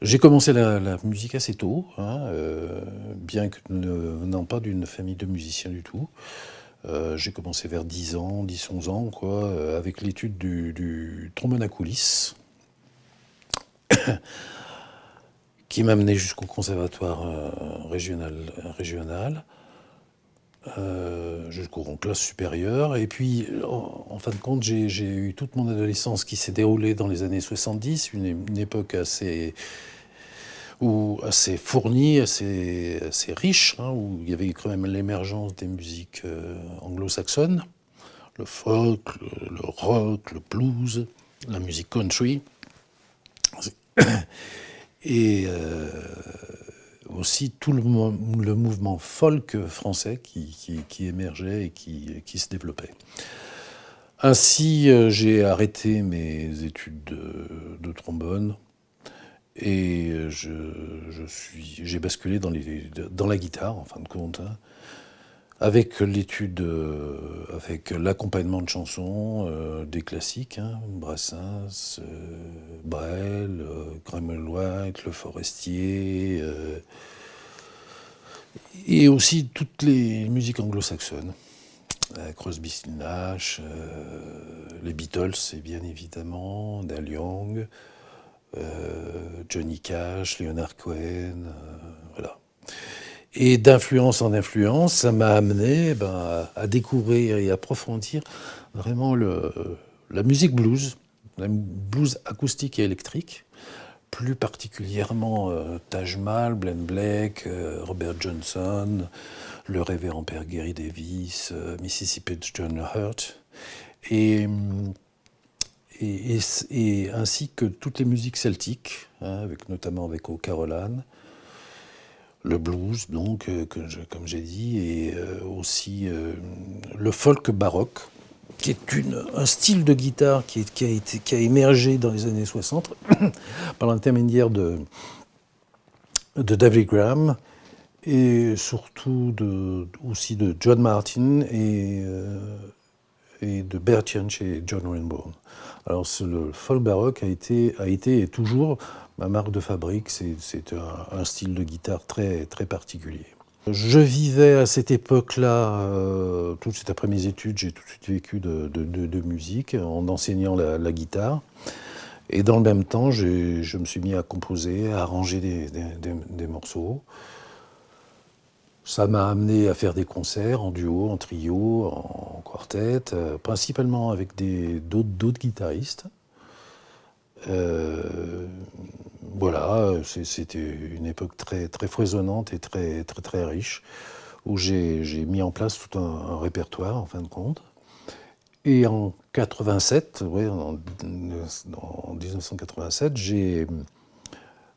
J'ai commencé la musique assez tôt, hein, bien que ne venant pas d'une famille de musiciens du tout. J'ai commencé vers 10 ans, 10-11 ans, quoi, avec l'étude du trombone à coulisses, qui m'a mené jusqu'au conservatoire régional, jusqu'aux classes supérieures. Et puis, en fin de compte, j'ai eu toute mon adolescence qui s'est déroulée dans les années 70, une époque assez fournie, assez riche, hein, où il y avait quand même l'émergence des musiques anglo-saxonnes, le folk, le rock, le blues, la musique country, et aussi tout le mouvement folk français qui émergeait et qui se développait. Ainsi, j'ai arrêté mes études de trombone et j'ai basculé dans la guitare, en fin de compte, hein, avec avec l'accompagnement de chansons, des classiques, hein, Brassens, Brel, Graham White, Le Forestier, et aussi toutes les musiques anglo-saxonnes. Crosby, Stills Nash, les Beatles, et bien évidemment, Neil Young, Johnny Cash, Leonard Cohen, voilà. Et d'influence en influence, ça m'a amené à découvrir et approfondir vraiment la musique blues, la blues acoustique et électrique, plus particulièrement Taj Mahal, Glenn Blake, Robert Johnson, le révérend père Gary Davis, Mississippi John Hurt, et, et ainsi que toutes les musiques celtiques, hein, notamment avec O'Carolan, le blues, donc, comme j'ai dit, et aussi le folk baroque, qui est un style de guitare qui a émergé dans les années 60 par l'intermédiaire de David Graham et surtout aussi de John Martin et de Bert Jansch et John Renbourn. Alors le folk baroque a été et est toujours ma marque de fabrique. C'est un style de guitare très, très particulier. Je vivais à cette époque-là, tout de suite après mes études, j'ai tout de suite vécu de musique en enseignant la guitare. Et dans le même temps, je me suis mis à composer, à arranger des morceaux. Ça m'a amené à faire des concerts en duo, en trio, en quartet, principalement avec d'autres guitaristes. Voilà, c'était une époque très, très foisonnante et très, très, très riche, où j'ai mis en place tout un répertoire, en fin de compte. Et en 87, ouais, en 1987, j'ai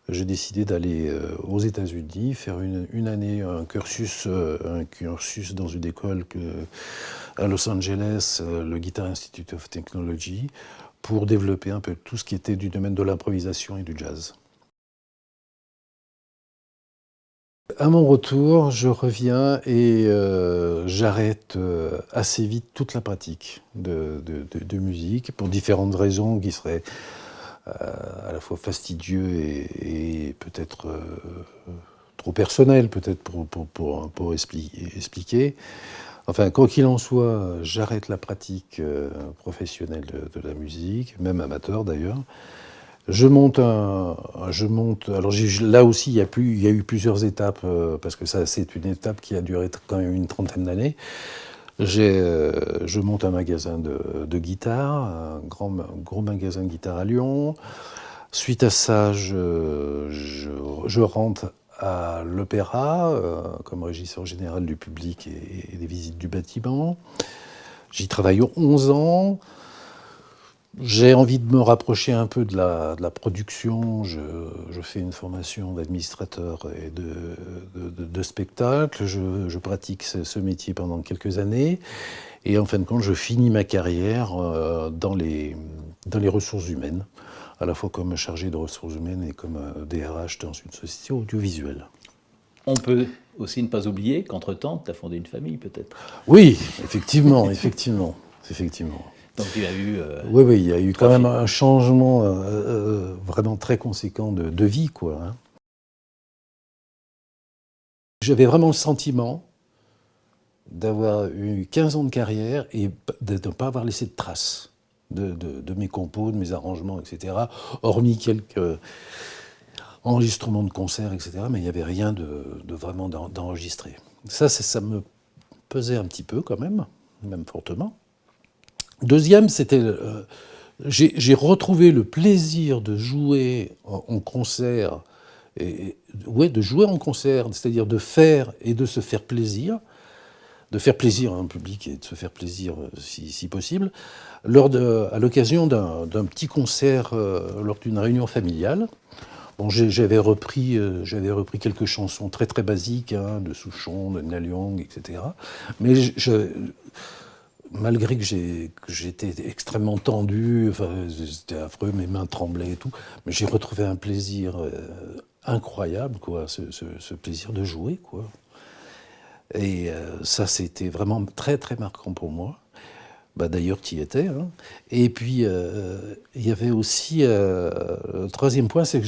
décidé d'aller aux États-Unis, faire une année, un cursus dans une école à Los Angeles, le Guitar Institute of Technology, pour développer un peu tout ce qui était du domaine de l'improvisation et du jazz. À mon retour, je reviens et j'arrête assez vite toute la pratique de musique pour différentes raisons qui seraient à la fois fastidieux et peut-être trop personnel, peut-être pour expliquer. Enfin, quoi qu'il en soit, j'arrête la pratique professionnelle de la musique, même amateur d'ailleurs. Je monte. Alors là aussi, il y a eu plusieurs étapes parce que ça, c'est une étape qui a duré quand même une trentaine d'années. Je monte un magasin de guitare, un gros magasin de guitare à Lyon. Suite à ça, je rentre à l'Opéra comme régisseur général du public et des visites du bâtiment. J'y travaille 11 ans. J'ai envie de me rapprocher un peu de la production. Je fais une formation d'administrateur et de spectacle. Je pratique ce métier pendant quelques années. Et en fin de compte, je finis ma carrière dans les ressources humaines, à la fois comme chargé de ressources humaines et comme DRH dans une société audiovisuelle. On peut aussi ne pas oublier qu'entre-temps, tu as fondé une famille peut-être. Oui, effectivement, effectivement. Donc il y a eu Oui, oui, il y a eu quand trois même films. un changement vraiment très conséquent de vie, quoi, hein. J'avais vraiment le sentiment d'avoir eu 15 ans de carrière et de ne pas avoir laissé de traces de mes compos, de mes arrangements, etc. Hormis quelques enregistrements de concerts, etc. Mais il n'y avait rien de vraiment d'enregistré. Ça me pesait un petit peu quand même fortement. Deuxième, c'était... j'ai retrouvé le plaisir de jouer en concert, ouais, de jouer en concert, c'est-à-dire de faire et de se faire plaisir, de faire plaisir à un public et de se faire plaisir si possible, à l'occasion d'un petit concert lors d'une réunion familiale. Bon, j'avais repris quelques chansons très très basiques, hein, de Souchon, de Neil Young, etc. Mais malgré que j'étais extrêmement tendu, enfin, c'était affreux, mes mains tremblaient et tout, mais j'ai retrouvé un plaisir incroyable, quoi, ce plaisir de jouer, quoi. Et ça, c'était vraiment très très marquant pour moi. Bah, d'ailleurs, tu y étais, hein. Et puis, il y avait aussi le troisième point, c'est que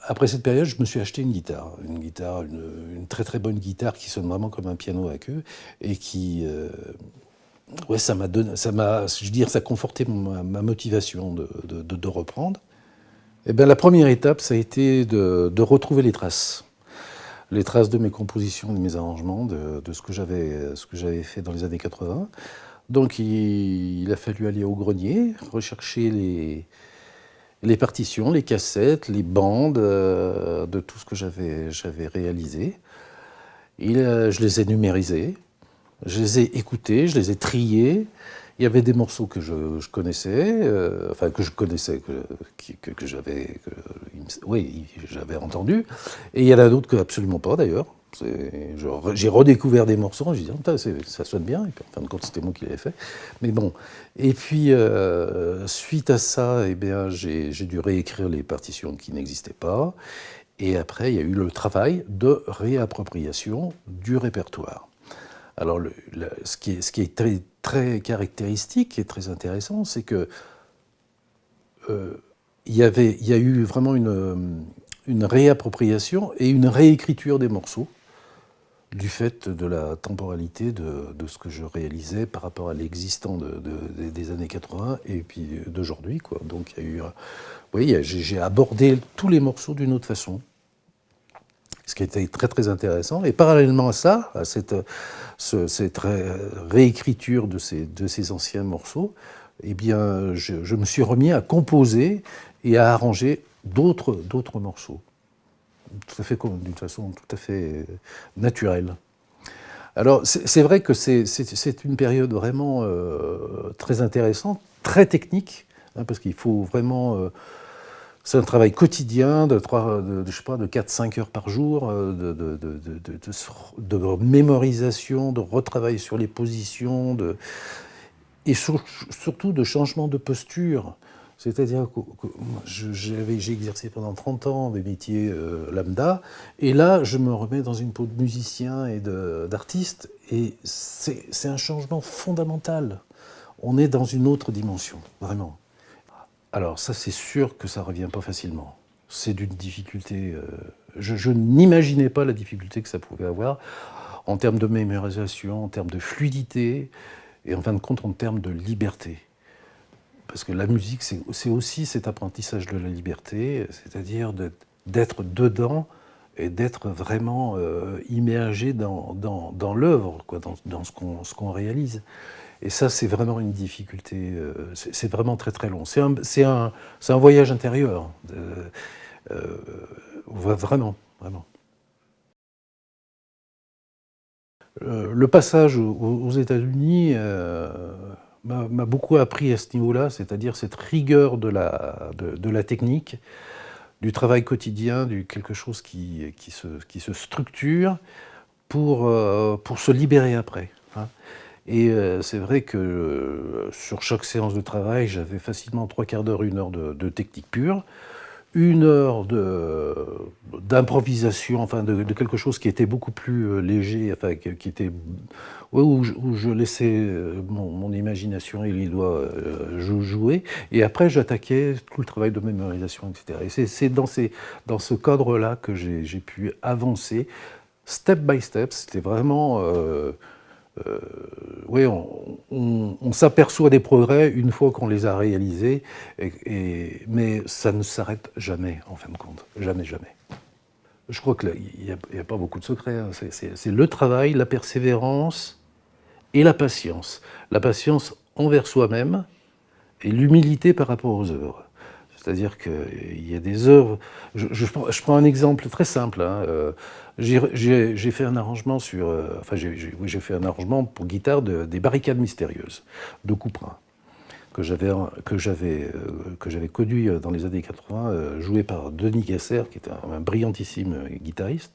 après cette période, je me suis acheté une guitare, une très très bonne guitare qui sonne vraiment comme un piano à queue et qui, ouais, ça m'a donné, je veux dire, ça a conforté ma motivation de reprendre. Et bien, la première étape, ça a été de retrouver les traces de mes compositions, de mes arrangements, de ce que j'avais fait dans les années 80. Donc, il a fallu aller au grenier, rechercher les partitions, les cassettes, les bandes de tout ce que j'avais réalisé. Je les ai numérisés, je les ai écoutés, je les ai triés. Il y avait des morceaux que je connaissais, enfin que je connaissais, que j'avais, oui, j'avais entendu. Et il y en a d'autres que absolument pas d'ailleurs. J'ai redécouvert des morceaux, je disais, ça sonne bien. Et puis en fin de compte, c'était moi qui l'avais fait. Mais bon. Et puis, suite à ça, eh bien, j'ai dû réécrire les partitions qui n'existaient pas. Et après, il y a eu le travail de réappropriation du répertoire. Alors, ce qui est très, très caractéristique et très intéressant, c'est que il y a eu vraiment une réappropriation et une réécriture des morceaux du fait de la temporalité de ce que je réalisais par rapport à l'existant des années 80 et puis d'aujourd'hui, quoi. Donc, il y a eu, oui, j'ai abordé tous les morceaux d'une autre façon, ce qui a été très très intéressant. Et parallèlement à ça, à cette réécriture de ces anciens morceaux, eh bien, je me suis remis à composer et à arranger d'autres morceaux, d'une façon tout à fait naturelle. Alors, c'est vrai que c'est une période vraiment très intéressante, très technique, hein, parce qu'il faut vraiment... c'est un travail quotidien je sais pas, de 4-5 heures par jour, de mémorisation, de retravail sur les positions, et surtout de changement de posture. C'est-à-dire que j'ai exercé pendant 30 ans des métiers lambda, et là, je me remets dans une peau de musicien et d'artiste, et c'est un changement fondamental. On est dans une autre dimension, vraiment. Alors ça, c'est sûr que ça ne revient pas facilement. C'est d'une difficulté... je n'imaginais pas la difficulté que ça pouvait avoir en termes de mémorisation, en termes de fluidité, et en fin de compte, en termes de liberté. Parce que la musique, c'est aussi cet apprentissage de la liberté, c'est-à-dire d'être dedans et d'être vraiment immergé dans l'œuvre, quoi, dans ce qu'on réalise. Et ça, c'est vraiment une difficulté, c'est vraiment très très long. C'est un voyage intérieur, vraiment, vraiment. Le passage aux États-Unis m'a beaucoup appris à ce niveau-là, c'est-à-dire cette rigueur de la technique, du travail quotidien, quelque chose qui se structure pour se libérer après, hein. Et c'est vrai que sur chaque séance de travail, j'avais facilement 3/4 d'heure, 1 heure de technique pure. une heure d'improvisation, enfin de quelque chose qui était beaucoup plus léger, enfin qui était ouais, où je laissais mon imagination et les doigts jouer, et après j'attaquais tout le travail de mémorisation, etc. Et c'est dans ce cadre-là que j'ai pu avancer, step by step. C'était vraiment oui, on s'aperçoit des progrès une fois qu'on les a réalisés, mais ça ne s'arrête jamais, en fin de compte. Jamais, jamais. Je crois qu'il n'y a pas beaucoup de secrets, hein. C'est le travail, la persévérance et la patience. La patience envers soi-même et l'humilité par rapport aux œuvres. C'est-à-dire qu'il y a des œuvres... Je prends un exemple très simple, hein. J'ai fait un arrangement sur... enfin, oui, j'ai fait un arrangement pour guitare des Barricades mystérieuses de Couperin, que j'avais connu dans les années 80, joué par Denis Gasser, qui était un brillantissime guitariste.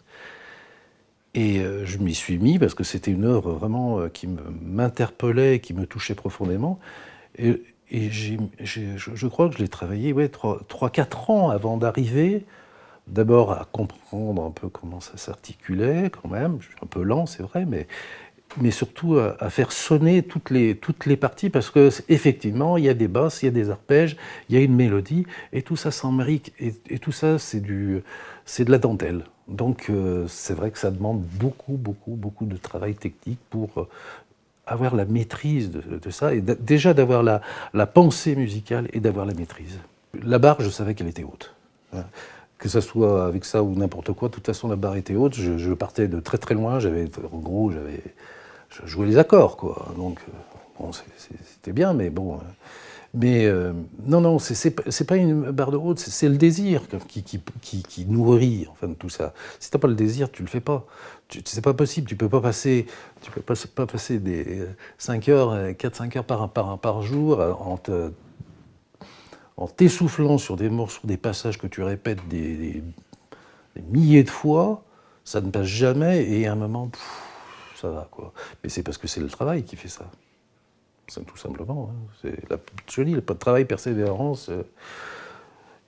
Et je m'y suis mis parce que c'était une œuvre vraiment qui m'interpellait, qui me touchait profondément. Et je crois que je l'ai travaillé 3-4 ans avant d'arriver, d'abord à comprendre un peu comment ça s'articulait quand même, je suis un peu lent c'est vrai, mais surtout à faire sonner toutes les parties, parce qu'effectivement il y a des basses, il y a des arpèges, il y a une mélodie, et tout ça s'embrique, et tout ça c'est de la dentelle. Donc c'est vrai que ça demande beaucoup de travail technique pour avoir la maîtrise de ça, et déjà d'avoir la pensée musicale et d'avoir la maîtrise. La barre, je savais qu'elle était haute. Que ça soit avec ça ou n'importe quoi, de toute façon la barre était haute, je partais de très très loin, en gros, je jouais les accords, quoi. Donc, bon, c'était bien, mais bon... non, c'est pas une barre de haute, c'est le désir qui nourrit enfin tout ça. Si t'as pas le désir, tu le fais pas. C'est pas possible. Tu peux pas passer des 5 heures, 4-5 heures par jour en t'essoufflant sur des morceaux, des passages que tu répètes des milliers de fois. Ça ne passe jamais, et à un moment, ça va, quoi. Mais c'est parce que c'est le travail qui fait ça. C'est tout simplement. Hein. Je dis, le travail, persévérance,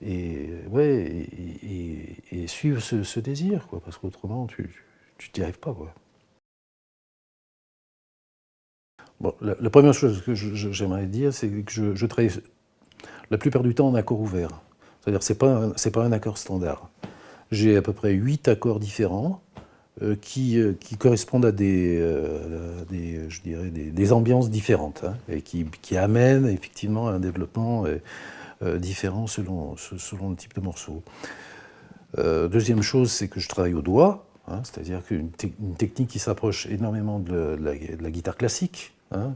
et suivre ce désir, quoi, parce qu'autrement, tu t'y arrives pas, quoi. Bon, la première chose que j'aimerais dire, c'est que je travaille la plupart du temps en accord ouvert. C'est-à-dire que c'est pas un accord standard. J'ai à peu près 8 accords différents qui correspondent à je dirais des ambiances différentes, hein, et qui amènent effectivement à un développement différent selon le type de morceau. Deuxième chose, c'est que je travaille au doigt, hein, c'est-à-dire une technique qui s'approche énormément de la guitare classique, hein,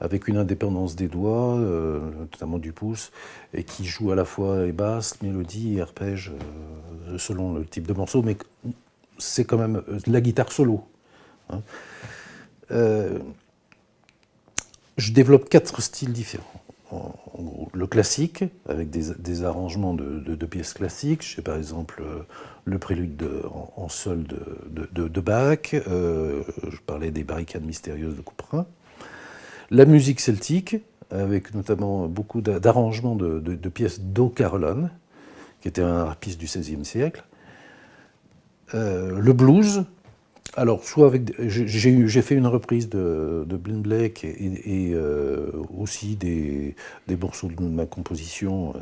avec une indépendance des doigts, notamment du pouce, et qui joue à la fois les basses, mélodies et arpèges selon le type de morceau, mais c'est quand même de la guitare solo. Hein. Je développe 4 styles différents. En gros, le classique, avec des arrangements de pièces classiques. J'ai par exemple le prélude en sol de Bach. Je parlais des Barricades mystérieuses de Couperin. La musique celtique, avec notamment beaucoup d'arrangements de pièces d'O'Carolan, qui était un harpiste du XVIe siècle. Le blues, alors soit j'ai fait une reprise de Blind Blake et aussi des morceaux de ma composition,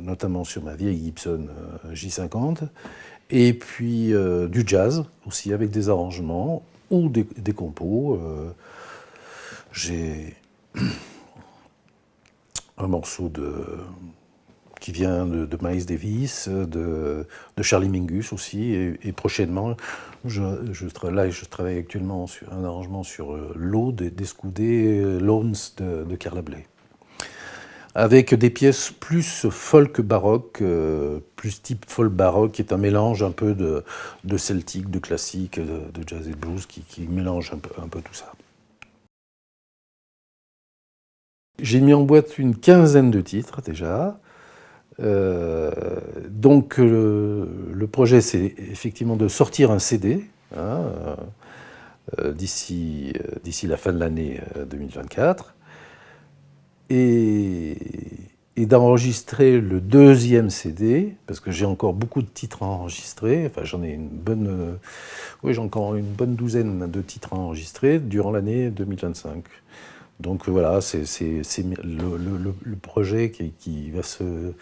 notamment sur ma vieille Gibson J50, et puis du jazz aussi avec des arrangements ou des compos. J'ai un morceau qui vient de Miles Davis, de Charlie Mingus aussi, et prochainement, je travaille actuellement sur un arrangement sur l'eau d'Escudé Loans de Carla Bley, avec des pièces plus folk baroque, plus type folk baroque, qui est un mélange un peu de celtique, de classique, de jazz et de blues, qui mélange un peu tout ça. J'ai mis en boîte une quinzaine de titres déjà. Donc le projet, c'est effectivement de sortir un CD, hein, d'ici la fin de l'année 2024, et et d'enregistrer le deuxième CD, parce que j'ai encore beaucoup de titres à enregistrer. Enfin, j'en ai une bonne, oui, j'ai encore une bonne douzaine de titres à enregistrer durant l'année 2025. Donc voilà, c'est le projet qui va se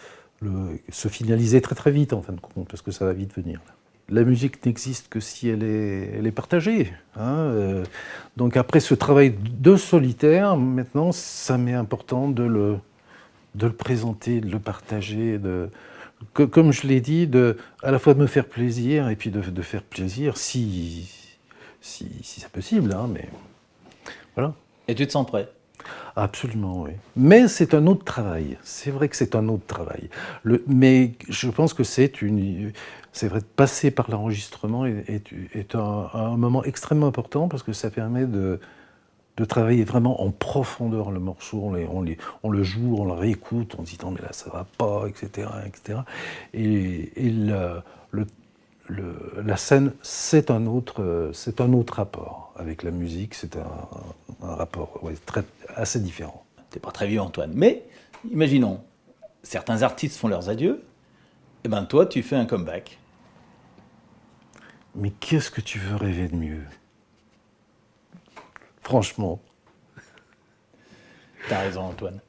finaliser très très vite en fin de compte, parce que ça va vite venir. La musique n'existe que si elle est partagée. Hein. Donc après ce travail de solitaire, maintenant, ça m'est important de le présenter, de le partager, comme je l'ai dit, à la fois de me faire plaisir et puis de faire plaisir si c'est possible. Hein, mais voilà. Et tu te sens prêt? Absolument, oui. Mais c'est un autre travail. C'est vrai que c'est un autre travail. Mais je pense que c'est vrai, de passer par l'enregistrement est un moment extrêmement important parce que ça permet de travailler vraiment en profondeur le morceau. On le joue, on le réécoute, on dit non mais là ça va pas, etc., etc. La scène, c'est un autre rapport avec la musique. C'est un rapport assez différent. T'es pas très vieux, Antoine. Mais imaginons, certains artistes font leurs adieux. Et ben toi, tu fais un comeback. Mais qu'est-ce que tu veux rêver de mieux? Franchement. T'as raison, Antoine.